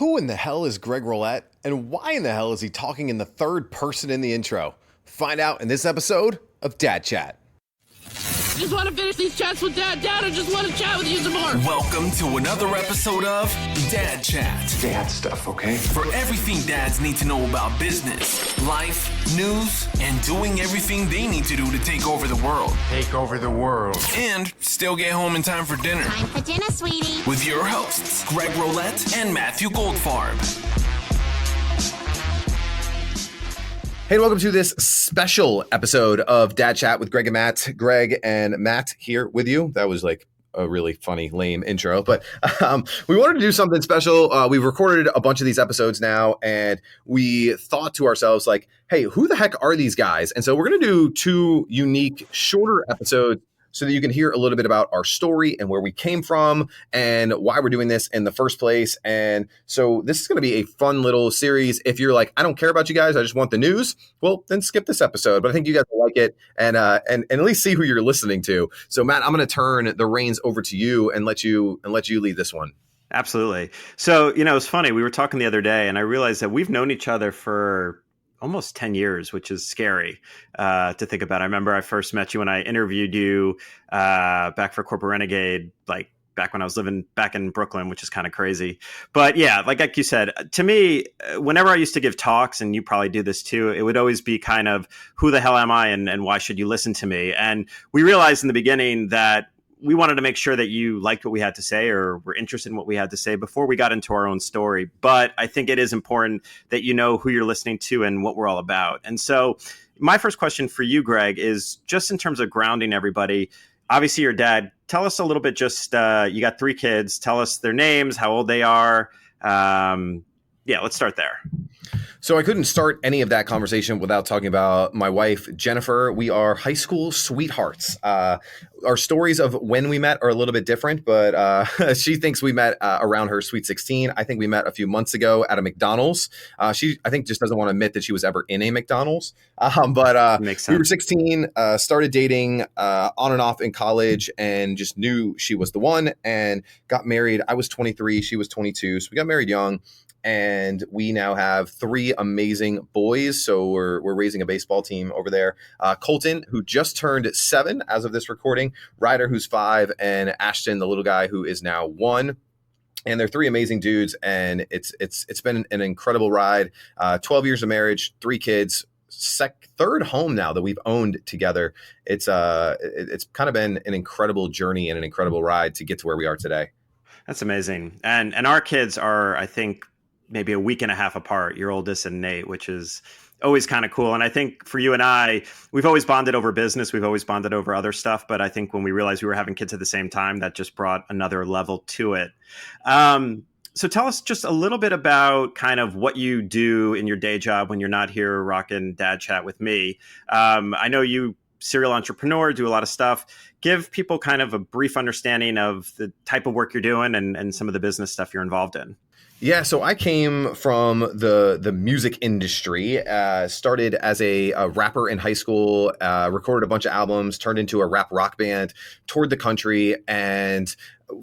Who in the hell is Greg Rollett, and why in the hell is he talking in the third person in the intro? Find out in this episode of Dad Chat. Just want to finish these chats with Dad. Dad, I just want to chat with you some more. Welcome to another episode of Dad Chat. Dad stuff, okay? For everything dads need to know about business, life, news, and doing everything they need to do to take over the world. Take over the world. And still get home in time for dinner. Time for dinner, sweetie. With your hosts, Greg Rollett and Matthew Goldfarb. Hey, welcome to this special episode of Dad Chat with Greg and Matt. Greg and Matt here with you. That was like a really funny, lame intro, but we wanted to do something special. We've recorded a bunch of these episodes now, and we thought to ourselves, like, hey, who the heck are these guys? And so we're going to do two unique, shorter episodes so that you can hear a little bit about our story and where we came from and why we're doing this in the first place. And so this is going to be a fun little series. If you're like, I don't care about you guys, I just want the news, well, then skip this episode. But I think you guys will like it and at least see who you're listening to. So Matt, I'm going to turn the reins over to you and let you lead this one. Absolutely. So, it's funny. We were talking the other day and I realized that we've known each other for almost 10 years, which is scary to think about. I remember I first met you when I interviewed you back for Corporate Renegade, like back when I was living back in Brooklyn, which is kind of crazy. But yeah, like you said, to me, whenever I used to give talks, and you probably do this too, it would always be kind of, who the hell am I and why should you listen to me? And we realized in the beginning that we wanted to make sure that you liked what we had to say or were interested in what we had to say before we got into our own story. But I think it is important that you know who you're listening to and what we're all about. And so my first question for you, Greg, is just in terms of grounding everybody. Obviously, your dad. Tell us a little bit, just you got 3 kids. Tell us their names, how old they are. Let's start there. So I couldn't start any of that conversation without talking about my wife, Jennifer. We are high school sweethearts. Our stories of when we met are a little bit different, but she thinks we met around her sweet 16. I think we met a few months ago at a McDonald's. She, I think, just doesn't want to admit that she was ever in a McDonald's. But Makes sense. We were 16, started dating on and off in college, and just knew she was the one, and got married. I was 23, she was 22, so we got married young. And we now have 3 amazing boys. So we're raising a baseball team over there. Colton, who just turned 7 as of this recording, Ryder, who's 5, and Ashton, the little guy, who is now 1. And they're 3 amazing dudes. And it's been an incredible ride. 12 years of marriage, 3 kids, third home now that we've owned together. It's kind of been an incredible journey and an incredible ride to get to where we are today. That's amazing. And our kids are, I think, maybe a week and a half apart, your oldest and Nate, which is always kind of cool. And I think for you and I, we've always bonded over business. We've always bonded over other stuff. But I think when we realized we were having kids at the same time, that just brought another level to it. So tell us just a little bit about kind of what you do in your day job when you're not here rocking Dad Chat with me. I know you serial entrepreneur, do a lot of stuff. Give people kind of a brief understanding of the type of work you're doing and some of the business stuff you're involved in. Yeah, so I came from the music industry, started as a rapper in high school, recorded a bunch of albums, turned into a rap rock band, toured the country, and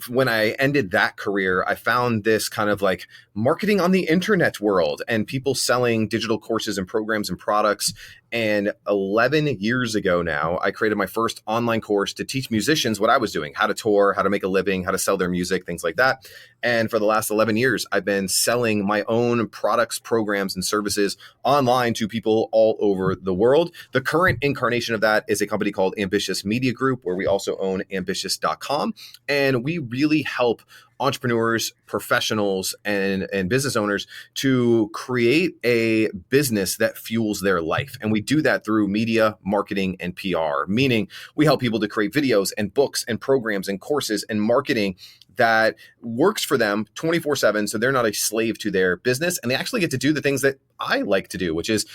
when I ended that career, I found this kind of like marketing on the internet world and people selling digital courses and programs and products. And 11 years ago now, I created my first online course to teach musicians what I was doing, how to tour, how to make a living, how to sell their music, things like that. And for the last 11 years, I've been selling my own products, programs, and services online to people all over the world. The current incarnation of that is a company called Ambitious Media Group, where we also own ambitious.com. And we really help entrepreneurs, professionals, and business owners to create a business that fuels their life. And we do that through media, marketing, and PR, meaning we help people to create videos and books and programs and courses and marketing that works for them 24/7. So they're not a slave to their business, and they actually get to do the things that I like to do, which is,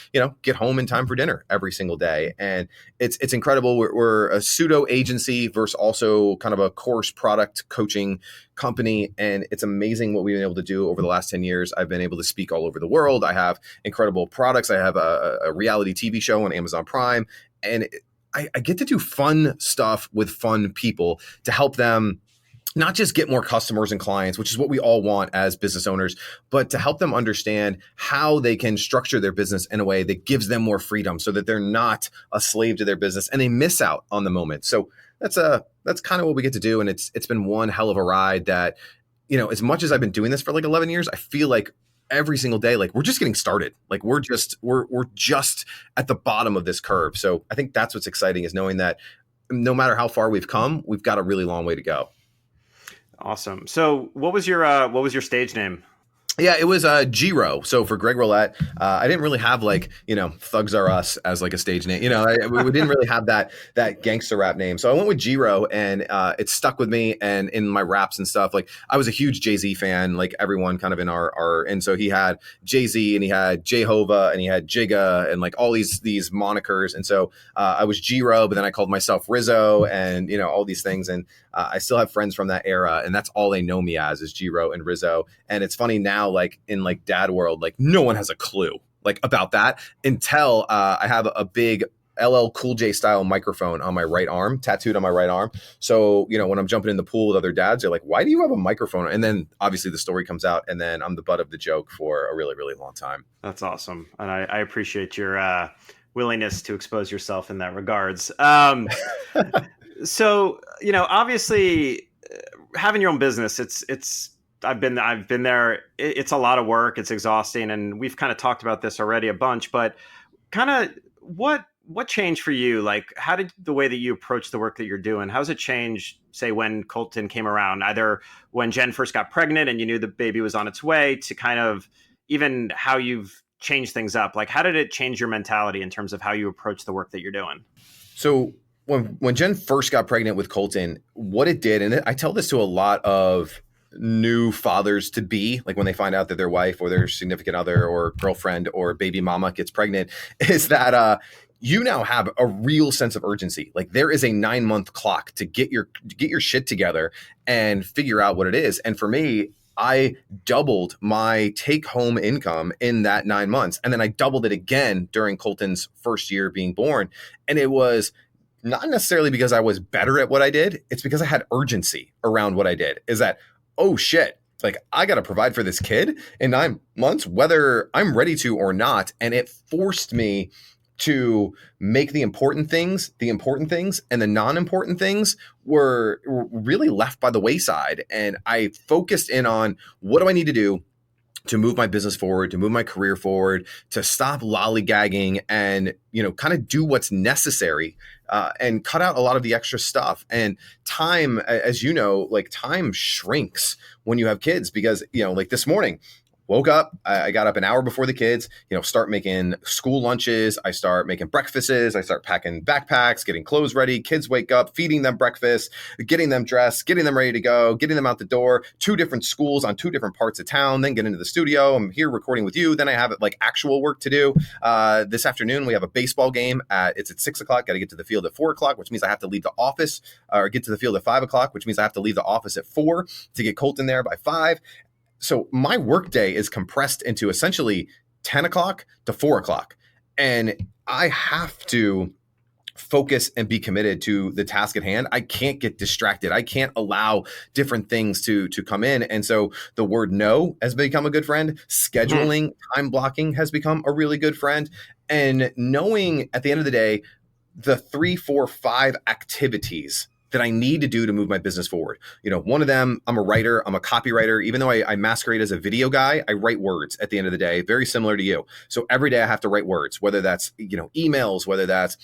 get home in time for dinner every single day. And it's incredible. We're a pseudo agency versus also kind of a course product coaching company. And it's amazing what we've been able to do over the last 10 years. I've been able to speak all over the world. I have incredible products. I have a reality TV show on Amazon Prime, and I get to do fun stuff with fun people to help them not just get more customers and clients, which is what we all want as business owners, but to help them understand how they can structure their business in a way that gives them more freedom so that they're not a slave to their business and they miss out on the moment. So that's kind of what we get to do. And it's been one hell of a ride that, as much as I've been doing this for like 11 years, I feel like every single day, like we're just getting started. Like we're just at the bottom of this curve. So I think that's what's exciting, is knowing that no matter how far we've come, we've got a really long way to go. Awesome. So what was your stage name? Yeah, it was Giro. So for Greg Rollett, I didn't really have like, Thugs Are Us as like a stage name. We didn't really have that gangster rap name. So I went with Giro, and it stuck with me. And in my raps and stuff, like I was a huge Jay-Z fan, like everyone kind of in our and so he had Jay-Z and he had Jehovah and he had Jigga and like all these monikers. And so I was Giro, but then I called myself Rizzo and, all these things. And I still have friends from that era, and that's all they know me as, is Giro and Rizzo. And it's funny now, like in like dad world, like no one has a clue like about that until I have a big LL Cool J style microphone on my right arm, tattooed on my right arm. So, when I'm jumping in the pool with other dads, they're like, why do you have a microphone? And then obviously the story comes out, and then I'm the butt of the joke for a really, really long time. That's awesome. And I appreciate your willingness to expose yourself in that regards. So, obviously having your own business, I've been there. It's a lot of work. It's exhausting. And we've kind of talked about this already a bunch, but kind of what changed for you? Like, how did the way that you approach the work that you're doing, how's it changed, say, when Colton came around, either when Jen first got pregnant and you knew the baby was on its way, to kind of even how you've changed things up? Like, how did it change your mentality in terms of how you approach the work that you're doing? So when Jen first got pregnant with Colton, what it did, and I tell this to a lot of new fathers to be, like when they find out that their wife or their significant other or girlfriend or baby mama gets pregnant, is that you now have a real sense of urgency. Like there is a 9-month clock to get your shit together and figure out what it is. And for me, I doubled my take-home income in that 9 months. And then I doubled it again during Colton's first year being born. And it was not necessarily because I was better at what I did. It's because I had urgency around what I did. Is that, oh shit, like I got to provide for this kid in 9 months, whether I'm ready to or not. And it forced me to make the important things, and the non-important things were really left by the wayside. And I focused in on, what do I need to do to move my business forward, to move my career forward, to stop lollygagging and, kind of do what's necessary and cut out a lot of the extra stuff. And time, as like time shrinks when you have kids, because, like this morning, woke up, I got up an hour before the kids, start making school lunches. I start making breakfasts. I start packing backpacks, getting clothes ready. Kids wake up, feeding them breakfast, getting them dressed, getting them ready to go, getting them out the door, 2 different schools on 2 different parts of town, then get into the studio. I'm here recording with you. Then I have like actual work to do. This afternoon, we have a baseball game it's at 6 o'clock. Got to get to the field at 4 o'clock, which means I have to leave the office or get to the field at 5 o'clock, which means I have to leave the office at 4 to get Colton there by 5. So my workday is compressed into essentially 10 o'clock to 4 o'clock. And I have to focus and be committed to the task at hand. I can't get distracted. I can't allow different things to come in. And so the word no has become a good friend. Scheduling, time blocking has become a really good friend. And knowing at the end of the day, the 3, 4, 5 activities that I need to do to move my business forward. One of them, I'm a writer, I'm a copywriter. Even though I masquerade as a video guy, I write words at the end of the day, very similar to you. So every day I have to write words, whether that's, emails, whether that's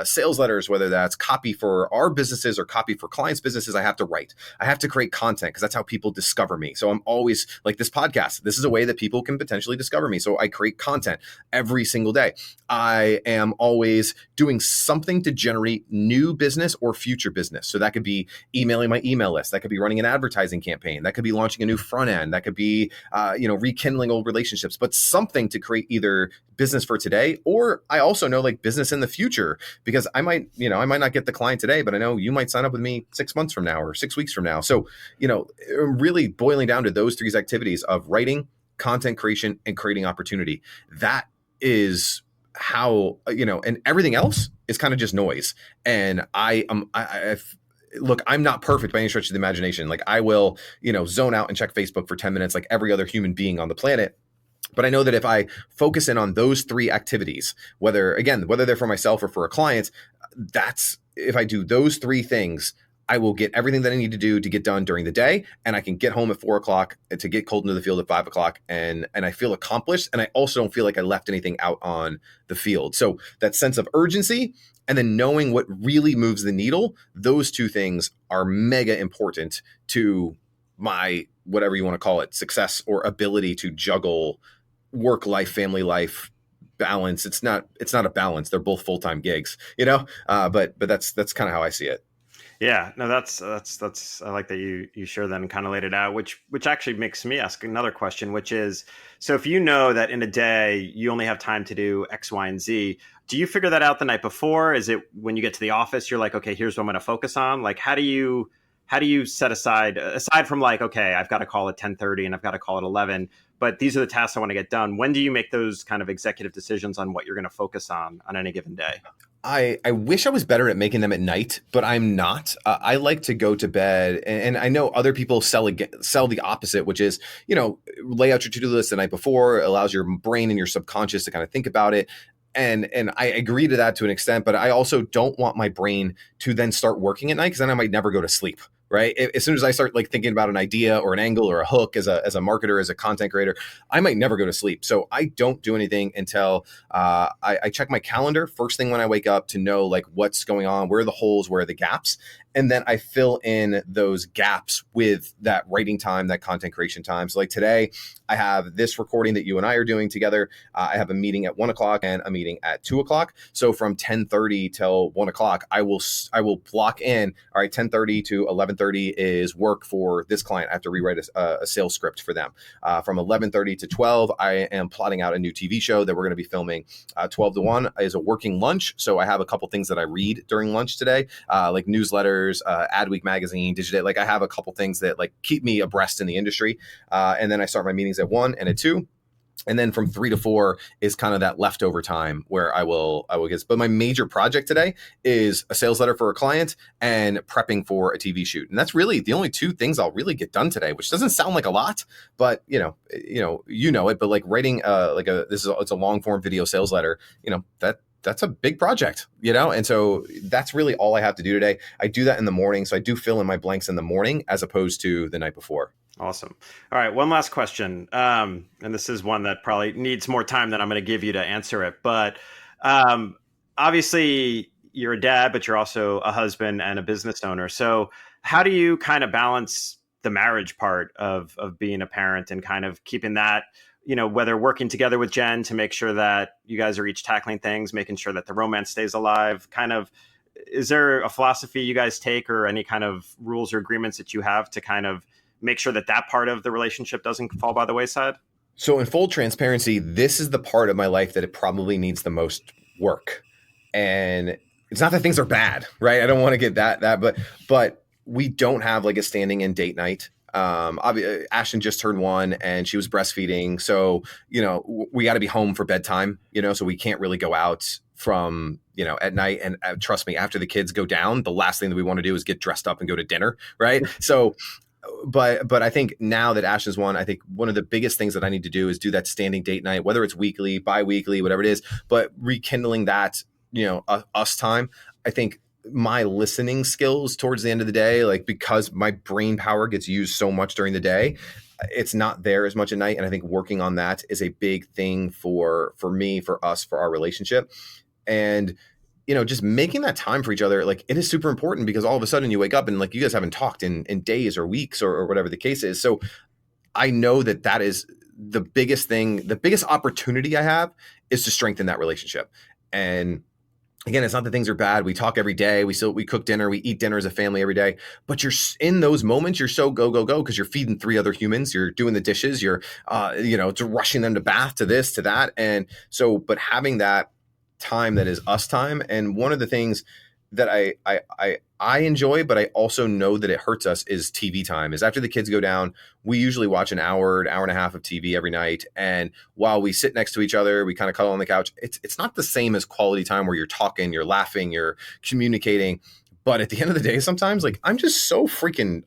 sales letters, whether that's copy for our businesses or copy for clients' businesses, I have to write. I have to create content because that's how people discover me. So I'm always like this podcast. This is a way that people can potentially discover me. So I create content every single day. I am always doing something to generate new business or future business. So that could be emailing my email list. That could be running an advertising campaign. That could be launching a new front end. That could be, rekindling old relationships, but something to create either business for today, or I also know like business in the future, because I might not get the client today, but I know you might sign up with me 6 months from now or 6 weeks from now. So, really boiling down to those 3 activities of writing, content creation, and creating opportunity. That is how, and everything else is kind of just noise. And look, I'm not perfect by any stretch of the imagination. Like I will, zone out and check Facebook for 10 minutes like every other human being on the planet. But I know that if I focus in on those three activities, whether they're for myself or for a client, if I do those three things, I will get everything that I need to do to get done during the day. And I can get home at 4:00 to get cold into the field at 5:00. And I feel accomplished. And I also don't feel like I left anything out on the field. So that sense of urgency and then knowing what really moves the needle, those two things are mega important to my, whatever you want to call it, success or ability to juggle work life, family life balance. It's not a balance. They're both full-time gigs, but that's kind of how I see it. Yeah, no, that's I like that you share that and kind of laid it out, which actually makes me ask another question, which is, so if you know that in a day you only have time to do X, Y, and Z, do you figure that out the night before? Is it when you get to the office, you're like, okay, here's what I'm going to focus on? Like, how do you set aside from like, okay, I've got to call at 10:30 and I've got to call at 11, but these are the tasks I want to get done. When do you make those kind of executive decisions on what you're going to focus on any given day? I wish I was better at making them at night, but I'm not. I like to go to bed, and I know other people sell the opposite, which is, lay out your to-do list the night before. It allows your brain and your subconscious to kind of think about it. And I agree to that to an extent, but I also don't want my brain to then start working at night because then I might never go to sleep. Right. As soon as I start like thinking about an idea or an angle or a hook as a marketer, as a content creator, I might never go to sleep. So I don't do anything until I check my calendar first thing when I wake up to know like what's going on, where are the holes, where are the gaps. And then I fill in those gaps with that writing time, that content creation time. So like today, I have this recording that you and I are doing together. I have a meeting at 1:00 and a meeting at 2:00. So from 10:30 till 1:00, I will block in. All right, 10:30 to 11:30 is work for this client. I have to rewrite a sales script for them. From 11:30 to 12, I am plotting out a new TV show that we're going to be filming. 12 to 1 is a working lunch. So I have a couple things that I read during lunch today, like newsletters, Adweek magazine, Digiday. Like I have a couple things that like keep me abreast in the industry. And then I start my meetings at 1 and at 2. And then from 3 to 4 is kind of that leftover time where I will get. But my major project today is a sales letter for a client and prepping for a TV shoot. And that's really the only two things I'll really get done today, which doesn't sound like a lot, but it. But like writing it's a long form video sales letter, that's a big project, and so that's really all I have to do today. I do that in the morning. So I do fill in my blanks in the morning as opposed to the night before. Awesome. All right. One last question. And this is one that probably needs more time than I'm going to give you to answer it. But obviously you're a dad, but you're also a husband and a business owner. So how do you kind of balance the marriage part of being a parent and kind of keeping that, whether working together with Jen to make sure that you guys are each tackling things, making sure that the romance stays alive, kind of, is there a philosophy you guys take or any kind of rules or agreements that you have to kind of make sure that part of the relationship doesn't fall by the wayside? So in full transparency, this is the part of my life that it probably needs the most work. And it's not that things are bad, right? I don't want to get that, but we don't have like a standing in date night. Ashton just turned 1 and she was breastfeeding. So, we got to be home for bedtime, so we can't really go out from, at night. And trust me, after the kids go down, the last thing that we want to do is get dressed up and go to dinner. Right. So, but I think now that Ashton's 1, I think one of the biggest things that I need to do is do that standing date night, whether it's weekly, bi-weekly, whatever it is, but rekindling that, us time. I think my listening skills towards the end of the day, like because my brain power gets used so much during the day, it's not there as much at night. And I think working on that is a big thing for me, for us, for our relationship. And just making that time for each other, like it is super important because all of a sudden you wake up and like you guys haven't talked in days or weeks or whatever the case is. So I know that is the biggest thing, the biggest opportunity I have is to strengthen that relationship. And again, it's not that things are bad. We talk every day. We cook dinner. We eat dinner as a family every day. But you're in those moments, you're so go because you're feeding 3 other humans. You're doing the dishes. You're, rushing them to bath, to this, to that. And so, but having that time that is us time. And one of the things that I enjoy, but I also know that it hurts us is TV time. Is after the kids go down, we usually watch an hour and a half of TV every night. And while we sit next to each other, we kind of cuddle on the couch. It's not the same as quality time where you're talking, you're laughing, you're communicating. But at the end of the day, sometimes like I'm just so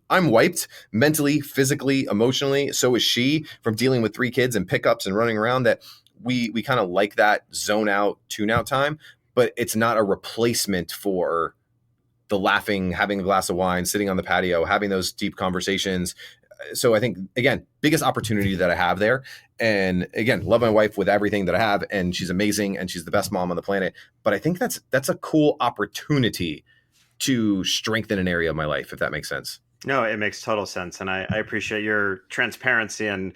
I'm wiped mentally, physically, emotionally. So is she, from dealing with 3 kids and pickups and running around, that we kind of like that zone out, tune out time, but it's not a replacement for the laughing, having a glass of wine, sitting on the patio, having those deep conversations. So I think, again, biggest opportunity that I have there. And again, love my wife with everything that I have, and she's amazing and she's the best mom on the planet. But I think that's a cool opportunity to strengthen an area of my life, if that makes sense. No, it makes total sense. And I appreciate your transparency and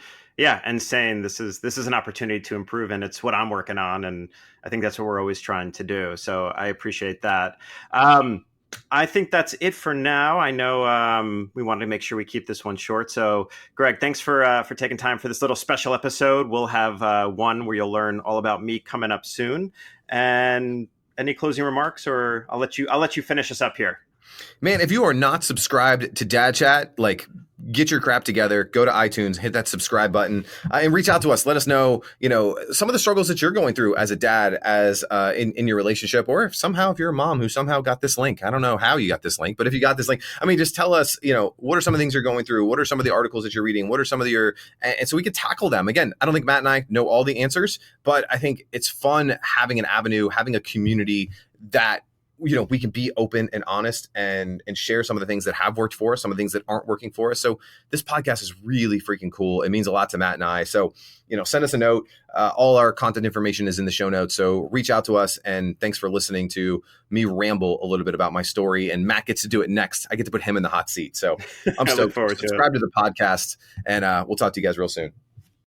saying this is an opportunity to improve, and it's what I'm working on. And I think that's what we're always trying to do. So I appreciate that. I think that's it for now. I know we wanted to make sure we keep this one short. So, Greg, thanks for taking time for this little special episode. We'll have one where you'll learn all about me coming up soon. And any closing remarks, or I'll let you finish us up here. Man, if you are not subscribed to Dad Chat, like, get your crap together, go to iTunes, hit that subscribe button, and reach out to us. Let us know, some of the struggles that you're going through as a dad, as in your relationship, or if you're a mom who somehow got this link. I don't know how you got this link, but if you got this link, I mean, just tell us, what are some of the things you're going through? What are some of the articles that you're reading? What are some of and so we could tackle them. Again, I don't think Matt and I know all the answers, but I think it's fun having an avenue, having a community that we can be open and honest and share some of the things that have worked for us, some of the things that aren't working for us. So this podcast is really freaking cool. It means a lot to Matt and I. So, send us a note. All our content information is in the show notes. So reach out to us, and thanks for listening to me ramble a little bit about my story. And Matt gets to do it next. I get to put him in the hot seat. So I'm stoked. Forward to Subscribe to the podcast, and we'll talk to you guys real soon.